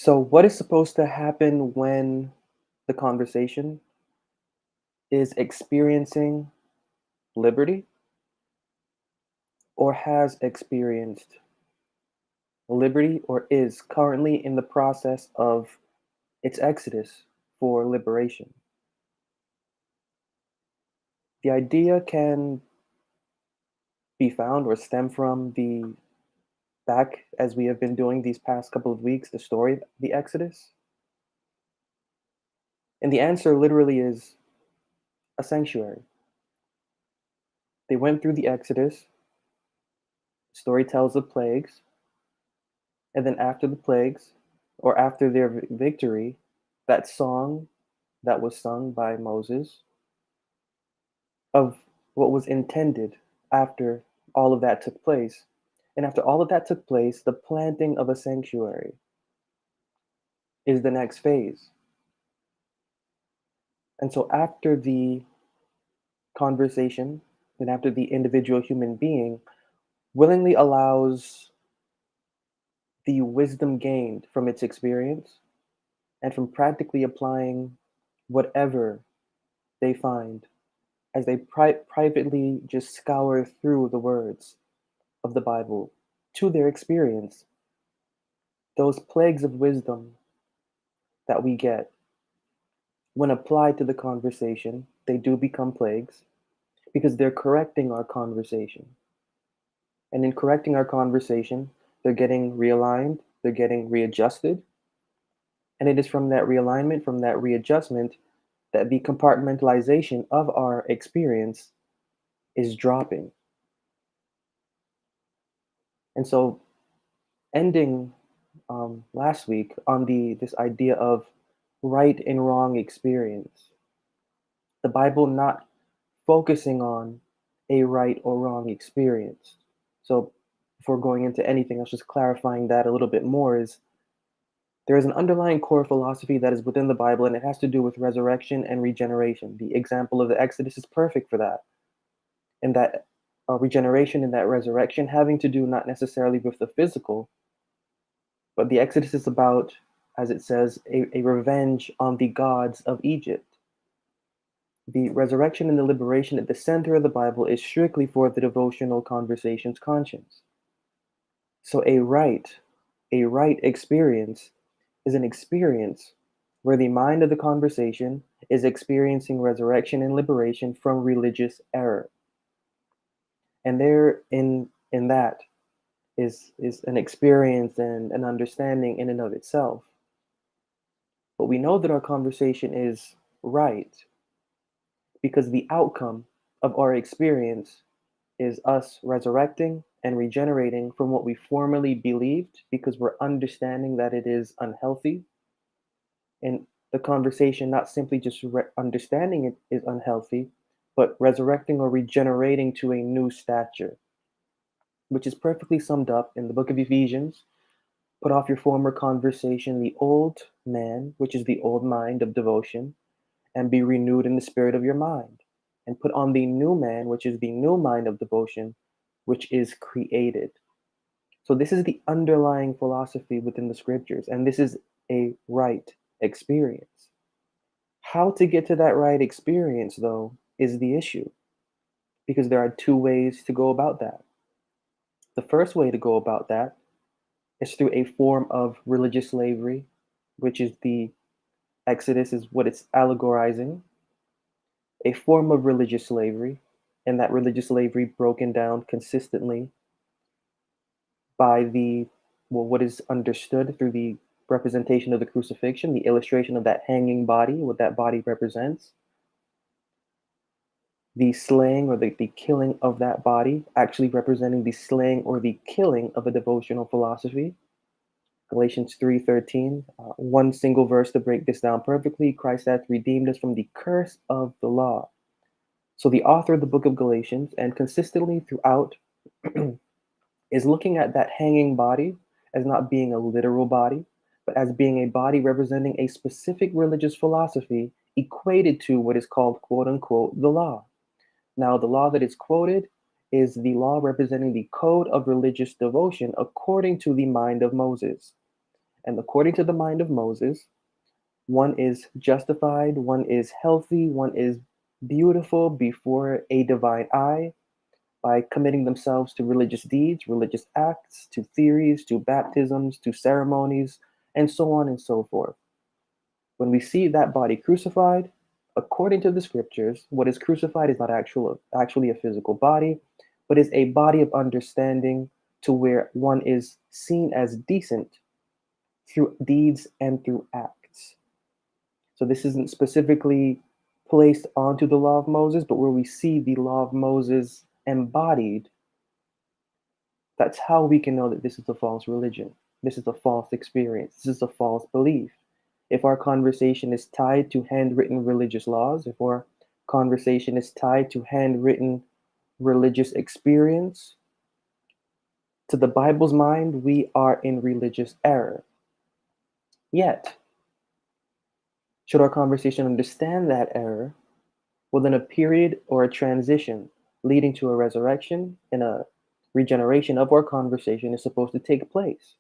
So, what is supposed to happen when the conversation is experiencing liberty or has experienced liberty or is currently in the process of its exodus for liberation? The idea can be found or stem from the back, as we have been doing these past couple of weeks, the story of the Exodus. And the answer literally is a sanctuary. They went through the Exodus, the story tells of plagues, and then after the plagues, or after their victory, that song that was sung by Moses of what was intended after all of that took place. And after all of that took place, the planting of a sanctuary is the next phase. And so after the conversation and after the individual human being willingly allows the wisdom gained from its experience and from practically applying whatever they find as they privately just scour through the words of the Bible to their experience, those plagues of wisdom that we get, when applied to the conversation, they do become plagues because they're correcting our conversation. And in correcting our conversation, they're getting realigned, they're getting readjusted. And it is from that realignment, from that readjustment, that the compartmentalization of our experience is dropping. And so, ending last week on this idea of right and wrong experience, the Bible not focusing on a right or wrong experience. So, before going into anything else, just clarifying that a little bit more is there is an underlying core philosophy that is within the Bible, and it has to do with resurrection and regeneration. The example of the Exodus is perfect for that. And that regeneration and that resurrection having to do not necessarily with the physical, but the Exodus is about, as it says, a revenge on the gods of Egypt. The resurrection and the liberation at the center of the Bible is strictly for the devotional conversations conscience. So a right experience is an experience where the mind of the conversation is experiencing resurrection and liberation from religious error. And there in that is an experience and an understanding in and of itself. But we know that our conversation is right because the outcome of our experience is us resurrecting and regenerating from what we formerly believed because we're understanding that it is unhealthy. And the conversation, not simply just understanding it is unhealthy, but resurrecting or regenerating to a new stature, which is perfectly summed up in the book of Ephesians. Put off your former conversation, the old man, which is the old mind of devotion, and be renewed in the spirit of your mind. And put on the new man, which is the new mind of devotion, which is created. So, this is the underlying philosophy within the scriptures, and this is a right experience. How to get to that right experience, though, is the issue, because there are two ways to go about that. The first way to go about that is through a form of religious slavery, which is the Exodus, is what it's allegorizing, a form of religious slavery, and that religious slavery broken down consistently by what is understood through the representation of the crucifixion, the illustration of that hanging body, what that body represents, the slaying or the killing of that body, actually representing the slaying or the killing of a devotional philosophy. Galatians 3:13, one single verse to break this down perfectly. Christ hath redeemed us from the curse of the law. So the author of the book of Galatians, and consistently throughout, is looking at that hanging body as not being a literal body, but as being a body representing a specific religious philosophy equated to what is called, quote unquote, the law. Now, the law that is quoted is the law representing the code of religious devotion according to the mind of Moses. And according to the mind of Moses, one is justified, one is healthy, one is beautiful before a divine eye by committing themselves to religious deeds, religious acts, to theories, to baptisms, to ceremonies, and so on and so forth. When we see that body crucified, according to the scriptures, what is crucified is not actually a physical body, but is a body of understanding to where one is seen as decent through deeds and through acts. So this isn't specifically placed onto the law of Moses, but where we see the law of Moses embodied, that's how we can know that this is a false religion. This is a false experience. This is a false belief. If our conversation is tied to handwritten religious laws, if our conversation is tied to handwritten religious experience, to the Bible's mind, we are in religious error. Yet, should our conversation understand that error, well, then a period or a transition leading to a resurrection and a regeneration of our conversation is supposed to take place.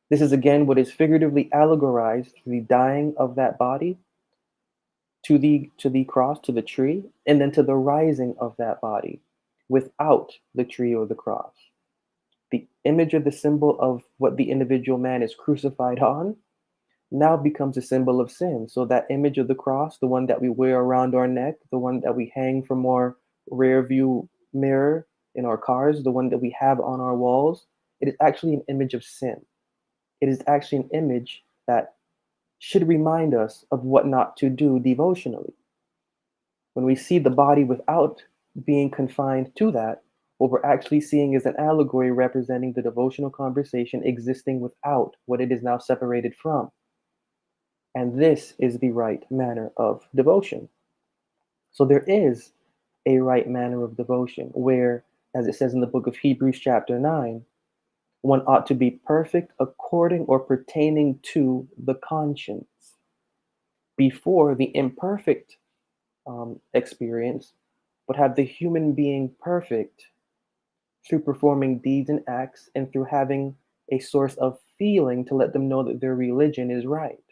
This is again what is figuratively allegorized through the dying of that body to the cross, to the tree, and then to the rising of that body without the tree or the cross. The image or the symbol of what the individual man is crucified on now becomes a symbol of sin. So that image of the cross, the one that we wear around our neck, the one that we hang from our rear view mirror in our cars, the one that we have on our walls, it is actually an image of sin. It is actually an image that should remind us of what not to do devotionally. When we see the body without being confined to that, what we're actually seeing is an allegory representing the devotional conversation existing without what it is now separated from. And this is the right manner of devotion. So there is a right manner of devotion where, as it says in the book of Hebrews, chapter 9, one ought to be perfect according or pertaining to the conscience. Before the imperfect experience would have the human being perfect through performing deeds and acts and through having a source of feeling to let them know that their religion is right.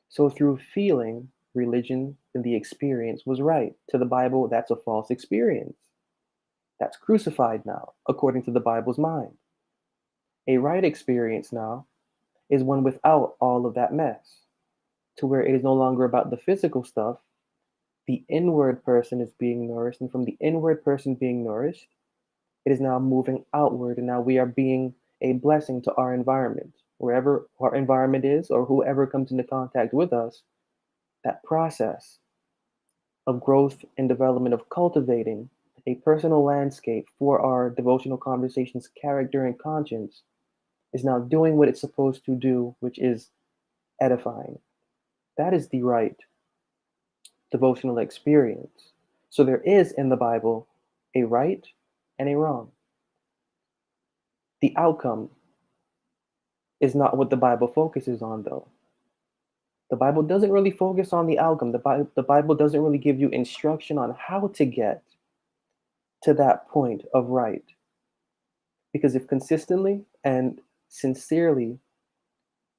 So through feeling, religion and the experience was right. To the Bible, that's a false experience. That's crucified now, according to the Bible's mind. A right experience now is one without all of that mess, to where it is no longer about the physical stuff. The inward person is being nourished, and from the inward person being nourished, it is now moving outward, and now we are being a blessing to our environment. Wherever our environment is, or whoever comes into contact with us, that process of growth and development of cultivating a personal landscape for our devotional conversations, character, and conscience is now doing what it's supposed to do, which is edifying. That is the right devotional experience. So there is in the Bible a right and a wrong. The outcome is not what the Bible focuses on, though. The Bible doesn't really focus on the outcome. The Bible doesn't really give you instruction on how to get to that point of right. Because if consistently and sincerely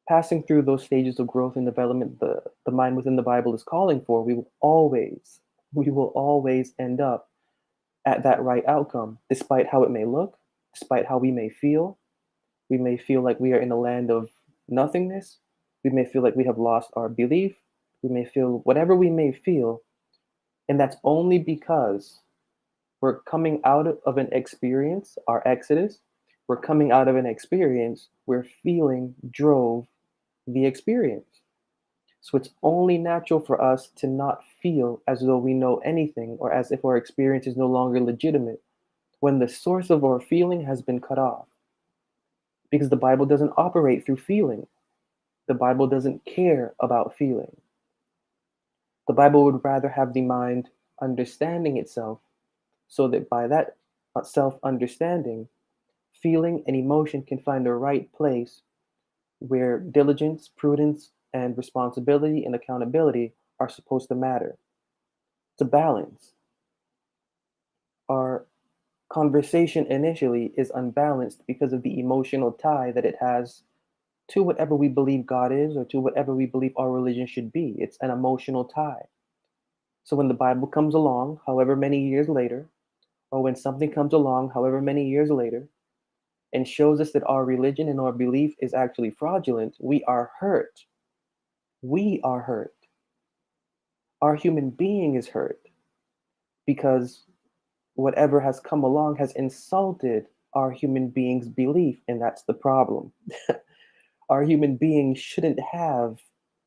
passing through those stages of growth and development the mind within the Bible is calling for, we will always end up at that right outcome, despite how it may look, despite how we may feel. We may feel like we are in a land of nothingness. We may feel like we have lost our belief. We may feel whatever we may feel. And that's only because we're coming out of an experience, our exodus. We're coming out of an experience where feeling drove the experience. So it's only natural for us to not feel as though we know anything or as if our experience is no longer legitimate when the source of our feeling has been cut off. Because the Bible doesn't operate through feeling. The Bible doesn't care about feeling. The Bible would rather have the mind understanding itself so that by that self understanding, feeling and emotion can find the right place where diligence, prudence, and responsibility and accountability are supposed to matter. It's a balance. Our conversation initially is unbalanced because of the emotional tie that it has to whatever we believe God is or to whatever we believe our religion should be. It's an emotional tie. So when the Bible comes along, however many years later, or when something comes along, however many years later, and shows us that our religion and our belief is actually fraudulent, we are hurt. We are hurt. Our human being is hurt because whatever has come along has insulted our human being's belief, and that's the problem. Our human being shouldn't have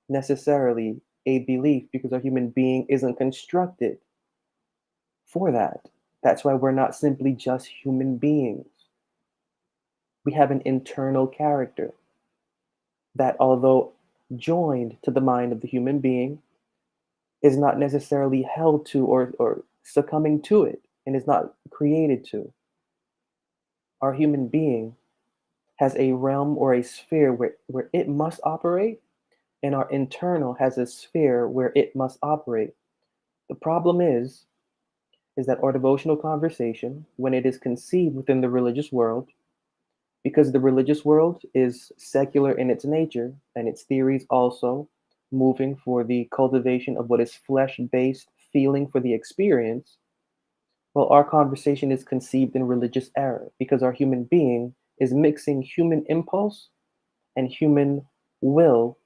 necessarily a belief because our human being isn't constructed for that. That's why we're not simply just human beings. We have an internal character that, although joined to the mind of the human being, is not necessarily held to or succumbing to it and is not created to. Our human being has a realm or a sphere where it must operate, and our internal has a sphere where it must operate. The problem is that our devotional conversation, when it is conceived within the religious world, because the religious world is secular in its nature and its theories also moving for the cultivation of what is flesh based feeling for the experience, well, our conversation is conceived in religious error because our human being is mixing human impulse and human will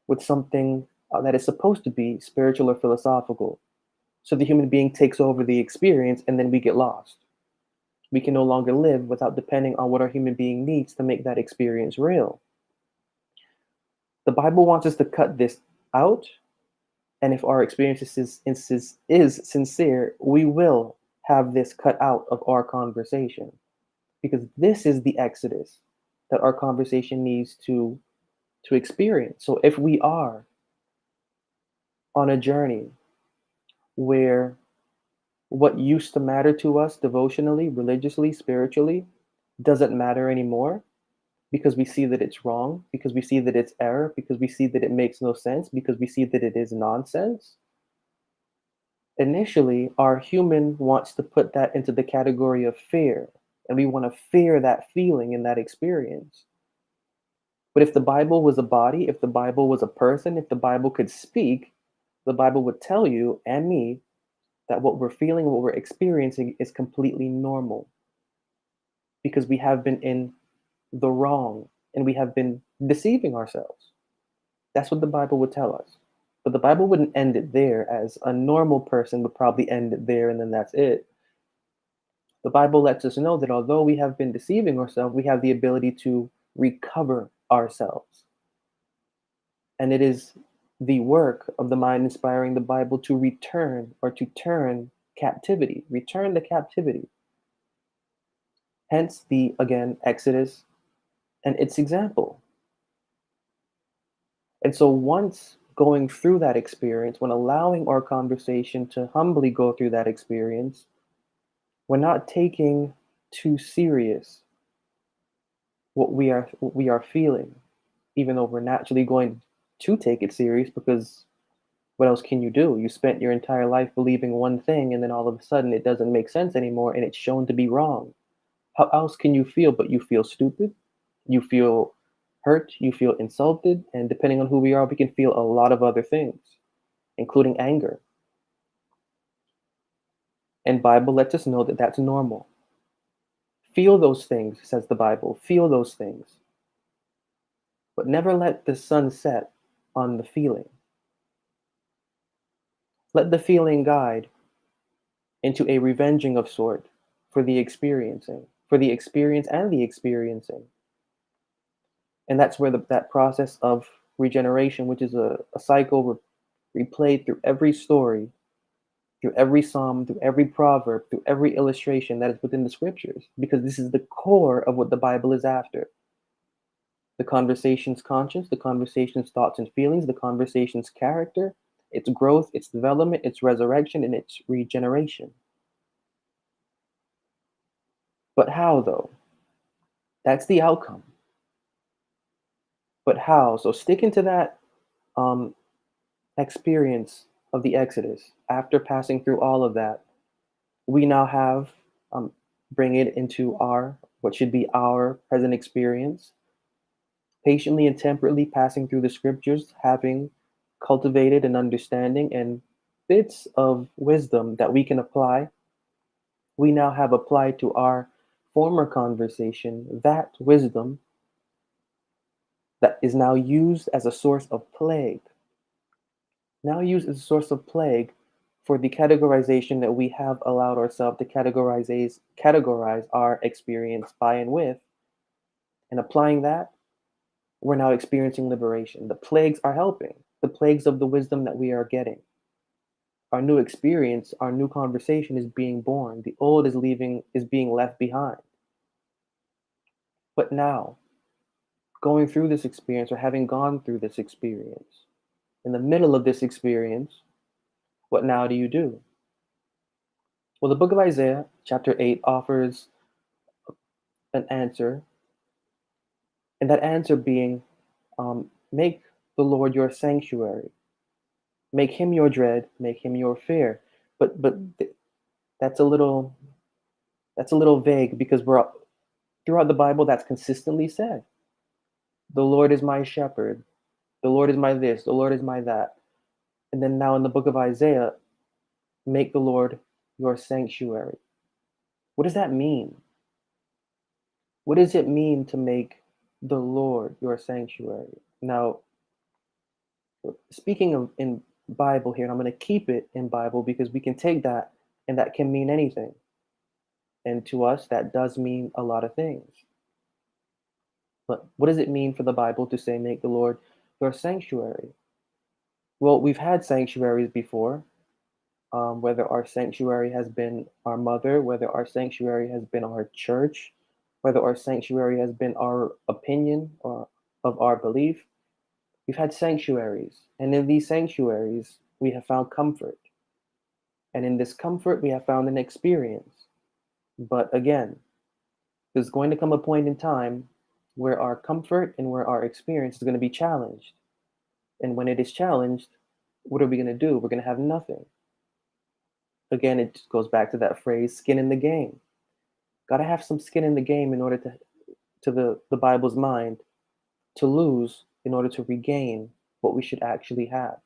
with something that is supposed to be spiritual or philosophical. So the human being takes over the experience and then we get lost. We can no longer live without depending on what our human being needs to make that experience real. The Bible wants us to cut this out, and if our experience is sincere, we will have this cut out of our conversation because this is the exodus that our conversation needs to experience. So if we are on a journey where what used to matter to us devotionally, religiously, spiritually doesn't matter anymore because we see that it's wrong, because we see that it's error, because we see that it makes no sense, because we see that it is nonsense. Initially, our human wants to put that into the category of fear, and we want to fear that feeling and that experience. But if the Bible was a body, if the Bible was a person, if the Bible could speak, the Bible would tell you and me that what we're feeling, what we're experiencing is completely normal because we have been in the wrong and we have been deceiving ourselves. That's what the Bible would tell us. But the Bible wouldn't end it there, as a normal person would probably end it there and then that's it. The Bible lets us know that although we have been deceiving ourselves, we have the ability to recover ourselves. And it is the work of the mind inspiring the Bible to return or to turn captivity, return the captivity. Hence the, again, Exodus and its example. And so once going through that experience, when allowing our conversation to humbly go through that experience, we're not taking too serious what we are feeling, even though we're naturally going to take it serious because what else can you do? You spent your entire life believing one thing and then all of a sudden it doesn't make sense anymore and it's shown to be wrong. How else can you feel but you feel stupid? You feel hurt, you feel insulted, and depending on who we are, we can feel a lot of other things, including anger. And Bible lets us know that that's normal. Feel those things, says the Bible. Feel those things. But never let the sun set on the feeling. Let the feeling guide into a revenging of sort for the experiencing, for the experience and the experiencing. And that's where that process of regeneration, which is a cycle replayed through every story, through every psalm, through every proverb, through every illustration that is within the scriptures, because this is the core of what the Bible is after. The conversation's conscience, the conversation's thoughts and feelings, the conversation's character, its growth, its development, its resurrection, and its regeneration. But how, though? That's the outcome. But how? So sticking to that experience of the Exodus, after passing through all of that, we now have bring it into what should be our present experience. patiently and temperately passing through the scriptures, having cultivated an understanding and bits of wisdom that we can apply, we now have applied to our former conversation that wisdom that is now used as a source of plague, now used as a source of plague for the categorization that we have allowed ourselves to categorize our experience by and with, and applying that, we're now experiencing liberation. The plagues are helping. The plagues of the wisdom that we are getting. Our new experience, our new conversation is being born. The old is being left behind. But now, going through this experience or having gone through this experience, in the middle of this experience, what now do you do? Well, the book of Isaiah, chapter 8, offers an answer, and that answer being, make the Lord your sanctuary, make him your dread, make him your fear. But that's a little vague because we're throughout the Bible that's consistently said. The Lord is my shepherd. The Lord is my this. The Lord is my that. And then now in the book of Isaiah, make the Lord your sanctuary. What does that mean? What does it mean to make the Lord your sanctuary? Now, speaking of in Bible here, and I'm going to keep it in Bible because we can take that and that can mean anything. And to us, that does mean a lot of things. But what does it mean for the Bible to say, make the Lord your sanctuary? Well, we've had sanctuaries before, whether our sanctuary has been our mother, whether our sanctuary has been our church, whether our sanctuary has been our opinion or of our belief. We've had sanctuaries, and in these sanctuaries, we have found comfort. And in this comfort, we have found an experience. But again, there's going to come a point in time where our comfort and where our experience is going to be challenged. And when it is challenged, what are we going to do? We're going to have nothing. Again, it just goes back to that phrase, skin in the game. Got to have some skin in the game in order to the Bible's mind, to lose in order to regain what we should actually have.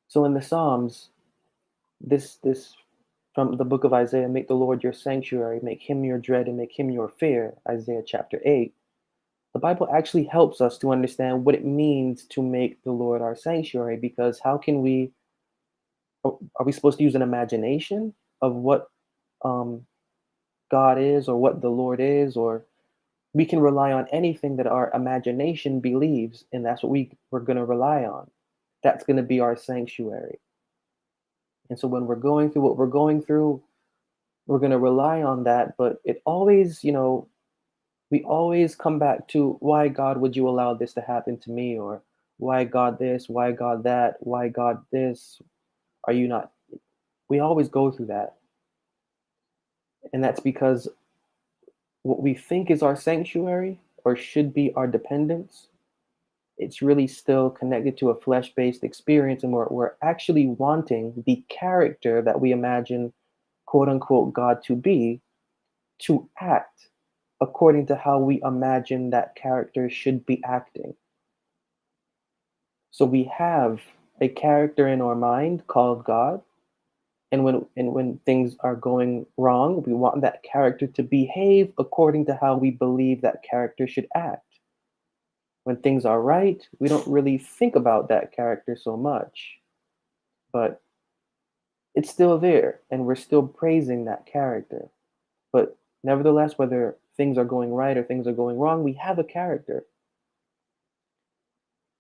So in the Psalms, this from the book of Isaiah, make the Lord your sanctuary, make him your dread, and make him your fear, Isaiah chapter 8, the Bible actually helps us to understand what it means to make the Lord our sanctuary, because how can we, are we supposed to use an imagination of what um, God is or what the Lord is, or we can rely on anything that our imagination believes, and that's what we're going to rely on. That's going to be our sanctuary. And so when we're going through what we're going through, we're going to rely on that. But it always, we always come back to, why God would you allow this to happen to me? Or why God this? Why God that? Why God this? Are you not? We always go through that. And that's because what we think is our sanctuary or should be our dependence, it's really still connected to a flesh-based experience, and we're actually wanting the character that we imagine, quote unquote, God to act according to how we imagine that character should be acting. So we have a character in our mind called God, and when things are going wrong, we want that character to behave according to how we believe that character should act. When things are right, we don't really think about that character so much, but it's still there, and we're still praising that character. But nevertheless, whether things are going right or things are going wrong, we have a character.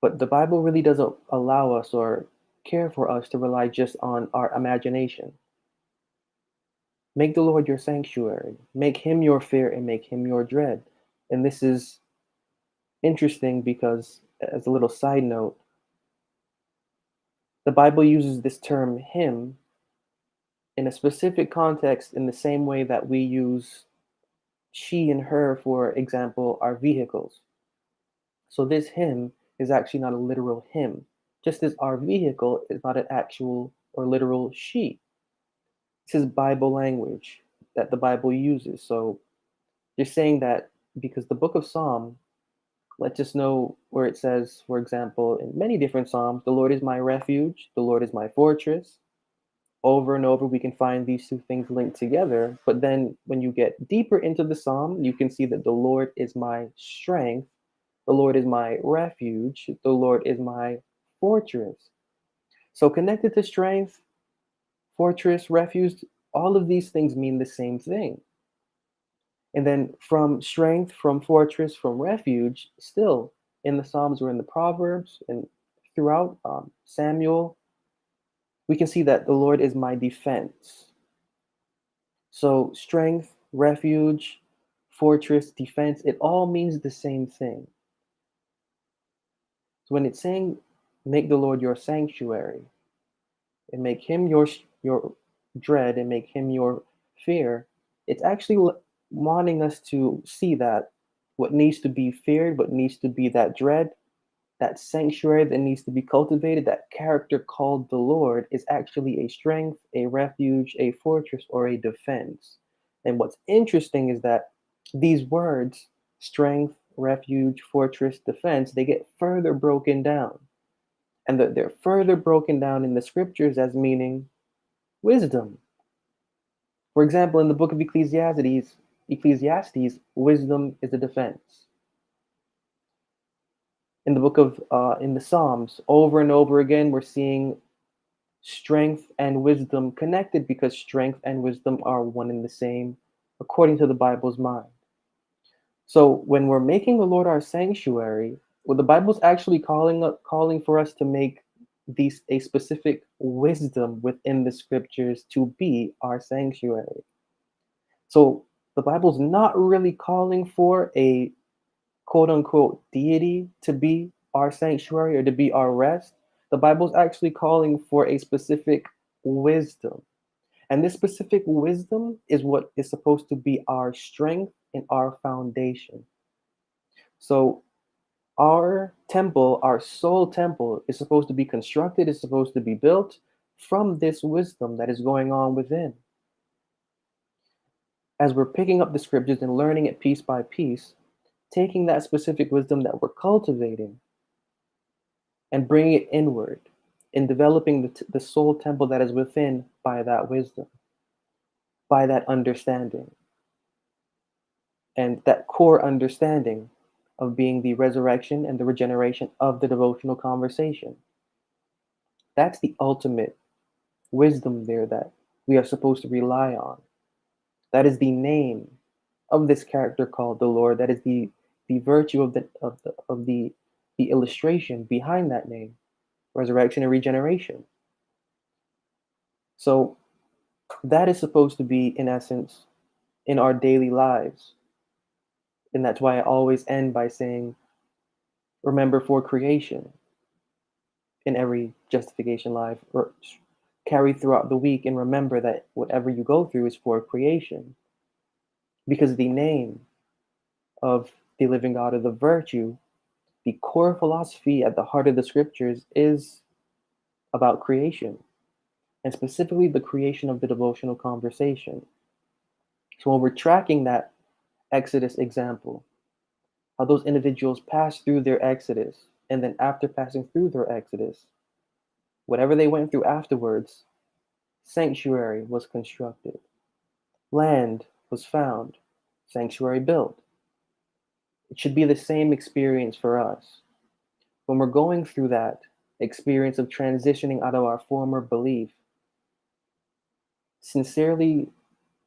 But the Bible really doesn't allow us or care for us to rely just on our imagination. Make the Lord your sanctuary, make him your fear, and make him your dread. And this is interesting because, as a little side note, the Bible uses this term him in a specific context in the same way that we use she and her, for example, our vehicles. So this him is actually not a literal him, just as our vehicle is not an actual or literal she. This is Bible language that the Bible uses. So you're saying that because the book of Psalm lets us know where it says, for example, in many different Psalms, the Lord is my refuge, the Lord is my fortress. Over and over, we can find these two things linked together. But then when you get deeper into the Psalm, you can see that the Lord is my strength, the Lord is my refuge, the Lord is my fortress. So connected to strength, fortress, refuge, all of these things mean the same thing. And then from strength, from fortress, from refuge, still in the Psalms or in the Proverbs and throughout Samuel, we can see that the Lord is my defense. So strength, refuge, fortress, defense, it all means the same thing. So when it's saying, make the Lord your sanctuary and make him your dread and make him your fear, it's actually wanting us to see that what needs to be feared, what needs to be that dread, that sanctuary that needs to be cultivated, that character called the Lord is actually a strength, a refuge, a fortress, or a defense. And what's interesting is that these words, strength, refuge, fortress, defense, they get further broken down. And they're further broken down in the scriptures as meaning wisdom. For example, in the book of Ecclesiastes, wisdom is a defense. In the book of in the Psalms, over and over again, we're seeing strength and wisdom connected because strength and wisdom are one and the same, according to the Bible's mind. So when we're making the Lord our sanctuary, well, the Bible's actually calling for us to make these a specific wisdom within the scriptures to be our sanctuary. So the Bible's not really calling for a quote unquote deity to be our sanctuary or to be our rest. The Bible's actually calling for a specific wisdom. And this specific wisdom is what is supposed to be our strength and our foundation. So our temple, our soul temple, is supposed to be constructed, is supposed to be built from this wisdom that is going on within. As we're picking up the scriptures and learning it piece by piece, taking that specific wisdom that we're cultivating and bringing it inward in developing the soul temple that is within by that wisdom, by that understanding, and that core understanding of being the resurrection and the regeneration of the devotional conversation. That's the ultimate wisdom there that we are supposed to rely on. That is the name of this character called the Lord. That is the virtue of the illustration behind that name, resurrection and regeneration. So that is supposed to be, in essence, in our daily lives. And that's why I always end by saying, remember for creation in every Justification live, or carry throughout the week, and remember that whatever you go through is for creation. Because the name of the living God, or the virtue, the core philosophy at the heart of the scriptures is about creation, and specifically the creation of the devotional conversation. So when we're tracking that Exodus example, how those individuals passed through their Exodus, and then after passing through their Exodus, whatever they went through afterwards, sanctuary was constructed, land was found, sanctuary built. It should be the same experience for us. When we're going through that experience of transitioning out of our former belief, sincerely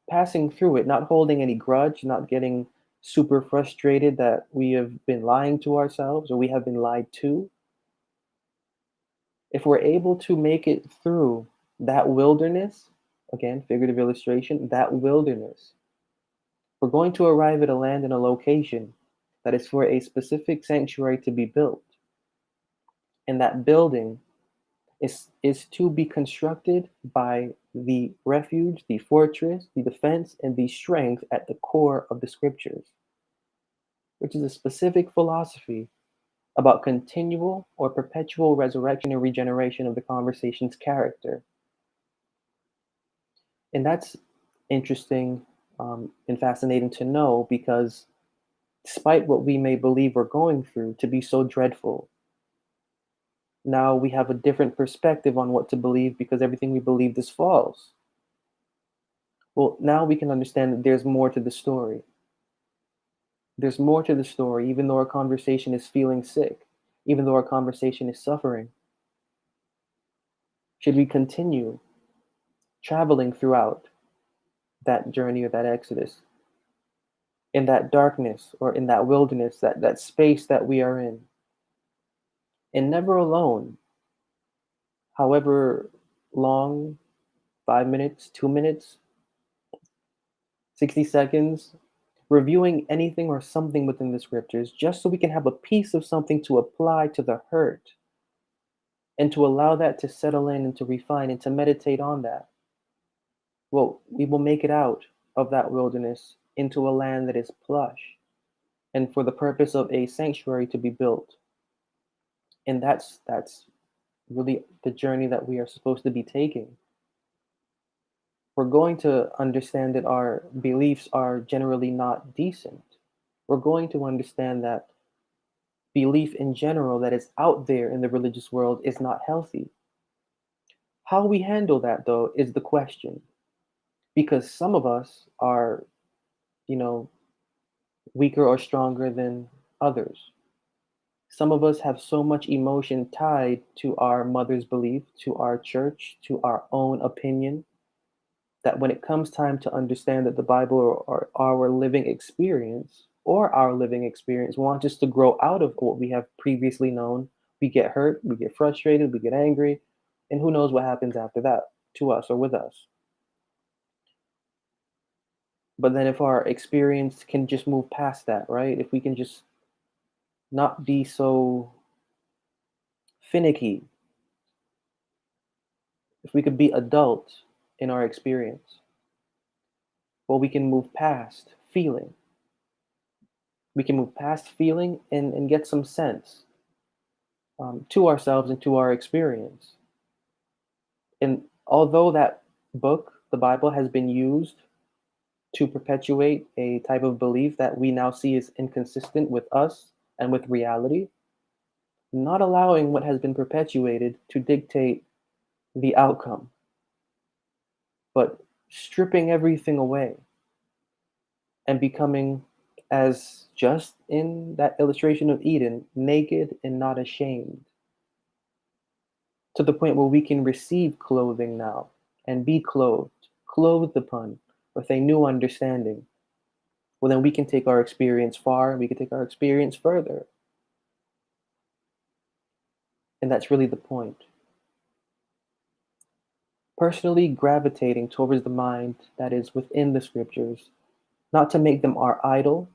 passing through it, not holding any grudge, not getting super frustrated that we have been lying to ourselves or we have been lied to. If we're able to make it through that wilderness, again, figurative illustration, that wilderness, we're going to arrive at a land and a location that is for a specific sanctuary to be built. And that building is to be constructed by the refuge, the fortress, the defense, and the strength at the core of the scriptures, which is a specific philosophy about continual or perpetual resurrection and regeneration of the conversation's character. And that's interesting and fascinating to know, because despite what we may believe we're going through, to be so dreadful. Now we have a different perspective on what to believe because everything we believed is false. Well, now we can understand that there's more to the story. There's more to the story, even though our conversation is feeling sick, even though our conversation is suffering. Should we continue traveling throughout that journey or that exodus, in that darkness or in that wilderness, that space that we are in, and never alone, however long, 5 minutes, 2 minutes, 60 seconds, reviewing anything or something within the scriptures just so we can have a piece of something to apply to the hurt and to allow that to settle in and to refine and to meditate on that. Well, we will make it out of that wilderness into a land that is plush and for the purpose of a sanctuary to be built. And that's really the journey that we are supposed to be taking. We're going to understand that our beliefs are generally not decent. We're going to understand that belief in general that is out there in the religious world is not healthy. How we handle that, though, is the question. Because some of us are, you know, weaker or stronger than others. Some of us have so much emotion tied to our mother's belief, to our church, to our own opinion, that when it comes time to understand that the Bible or our living experience wants us to grow out of what we have previously known, we get hurt, we get frustrated, we get angry, and who knows what happens after that to us or with us. But then if our experience can just move past that, right? If we can just not be so finicky, if we could be adult in our experience, well, we can move past feeling. We can move past feeling and get some sense to ourselves and to our experience. And although that book, the Bible, has been used to perpetuate a type of belief that we now see is inconsistent with us and with reality, not allowing what has been perpetuated to dictate the outcome, but stripping everything away and becoming, as just in that illustration of Eden, naked and not ashamed, to the point where we can receive clothing now and be clothed upon with a new understanding. Well, then we can take our experience far and we can take our experience further. And that's really the point. Personally gravitating towards the mind that is within the scriptures, not to make them our idol,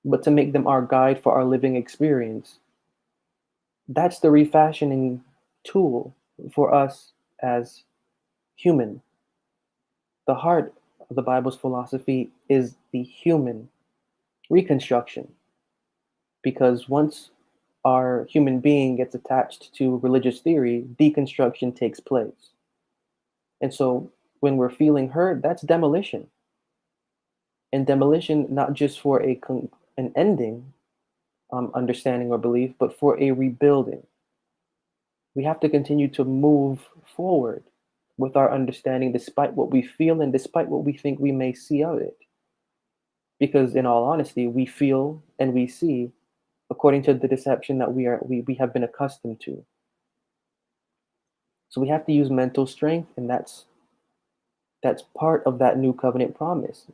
but to make them our guide for our living experience. That's the refashioning tool for us as human. The heart of the Bible's philosophy is the human reconstruction. Because once our human being gets attached to religious theory, deconstruction takes place. And so when we're feeling hurt, that's demolition. And demolition, not just for an ending, understanding or belief, but for a rebuilding. We have to continue to move forward with our understanding despite what we feel and despite what we think we may see of it. Because in all honesty, we feel and we see according to the deception that we have been accustomed to. So we have to use mental strength, and that's part of that new covenant promise.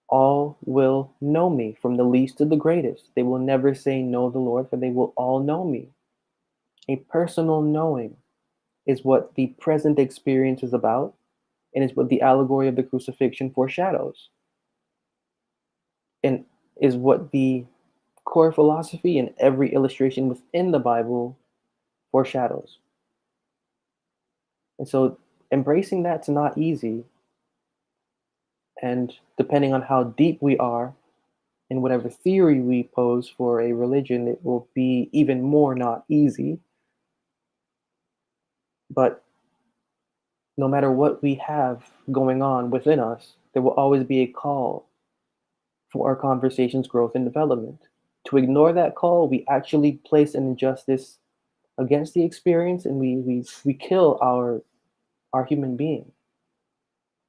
All will know me, from the least to the greatest. They will never say know the Lord, for they will all know me. A personal knowing is what the present experience is about, and is what the allegory of the crucifixion foreshadows, and is what the core philosophy and every illustration within the Bible foreshadows. And so embracing that's not easy. And depending on how deep we are in whatever theory we pose for a religion, it will be even more not easy. But no matter what we have going on within us, there will always be a call for our conversation's growth and development. To ignore that call, we actually place an injustice against the experience, and we kill our human being.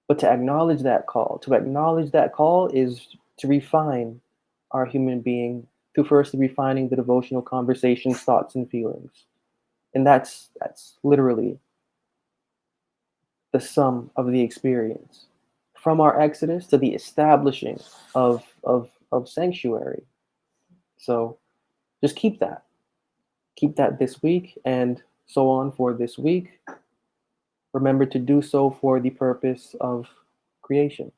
But to acknowledge that call is to refine our human being through firstly refining the devotional conversations, thoughts, and feelings. And that's literally the sum of the experience. From our exodus to the establishing of sanctuary. So just keep that. Keep that this week and so on for this week. Remember to do so for the purpose of creation.